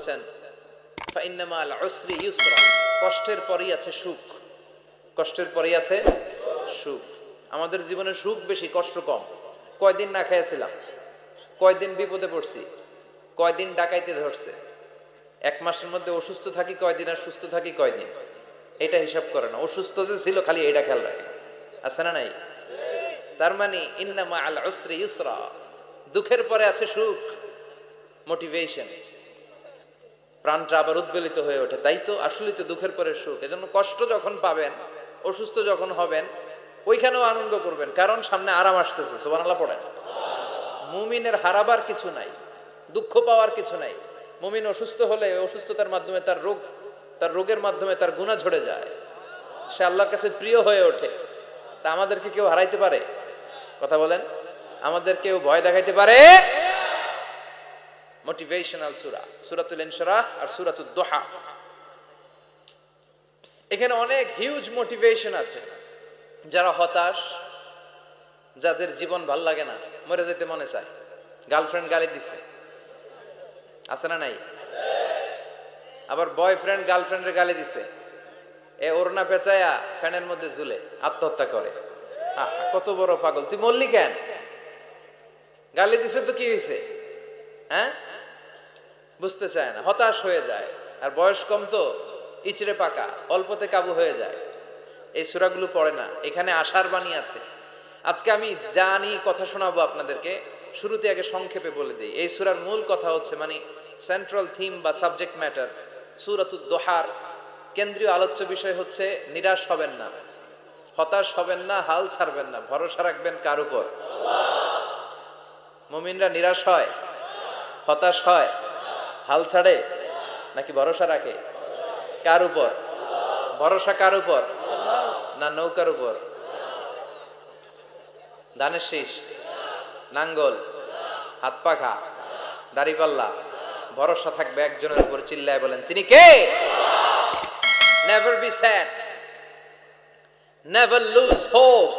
বলেছেন ফাইন্নামা আল উসরি ইউসরা, কষ্টের পরেই আছে সুখ। কষ্টের পরেই আছে সুখ। আমাদের জীবনে সুখ বেশি, কষ্ট কম। কয়দিন না খেয়েছিলাম, কয়দিন বিপদে পড়ছি, কয়দিন ডাকাইতে ধরছে, এক মাসের মধ্যে অসুস্থ থাকি কয়দিন আর সুস্থ থাকি কয়দিন, এটা হিসাব করে না। অসুস্থ যে ছিল খালি এটা খেয়াল রাখে, আছে না নাই? তার মানে ইন্নামা আল উসরি ইউসরা, দুঃখের পরে আছে সুখ, মোটিভেশন, প্রাণটা আবার উদ্বেলিত হয়ে ওঠে। তাই তো আসলে তো দুঃখের পরে সুখ। এজন্য কষ্ট যখন পাবেন, অসুস্থ যখন হবেন, ওইখানেও আনন্দ করবেন, কারণ সামনে আরাম আসতেছে। সুবহানাল্লাহ পড়েন। মুমিনের হারাবার কিছু নাই, দুঃখ পাওয়ার কিছু নাই। মুমিন অসুস্থ হলে অসুস্থতার মাধ্যমে তার রোগের মাধ্যমে তার গুনাহ ঝরে যায়, সে আল্লাহর কাছে প্রিয় হয়ে ওঠে। তা আমাদেরকে কেউ হারাইতে পারে? কথা বলেন, আমাদের কেউ ভয় দেখাইতে পারে? মোটিভেশনাল সূরা, সূরাতুল ইনশিরাহ আর সূরাতুদ দুহা, এখানে অনেক হিউজ মোটিভেশন আছে। যারা হতাশ, যাদের জীবন ভাল লাগে না, মরে যেতে মনে চায়, গার্লফ্রেন্ড গালি দিছে, আছে না নাই? আবার বয়ফ্রেন্ড গার্লফ্রেন্ডের গালি দিছে, এ ওড়না পেঁচায়া ফ্যানের মধ্যে ঝুলে আত্মহত্যা করে। কত বড় পাগল, তুই মরলি কেন? গালি দিছে তো কি হয়েছে? হ্যাঁ, বুঝতে চায় না, হতাশ হয়ে যায়। আর বয়স কম তো, ইচড়ে পাকা, অল্পতে কাবু হয়ে যায়। এই সূরাগুলো পড়ে না। এখানে আশার বাণী আছে। আজকে আমি জানি কথা শোনাবো আপনাদেরকে, শুরুতে আগে সংক্ষেপে বলে দিই। এই সূরার মূল কথা হচ্ছে, মানে সেন্ট্রাল থিম বা সাবজেক্ট ম্যাটার, সূরাতুদ দুহার কেন্দ্রীয় আলোচ্য বিষয় হচ্ছে নিরাশ হবেন না, হতাশ হবেন না, হাল ছাড়বেন না, ভরসা রাখবেন কার উপর? মুমিনরা নিরাশ হয়, হতাশ হয়, হাল ছাড়ে নাকি ভরসা রাখে? কার উপর ভরসা? কার উপর? না নৌকার উপর, ধানের শীষ, নাঙ্গল, হাত পাখা, দাড়িপাল্লা, ভরসা থাকবে একজনের উপর। চিল্লায় বলেন, তিনি কে? Never be sad, never lose hope.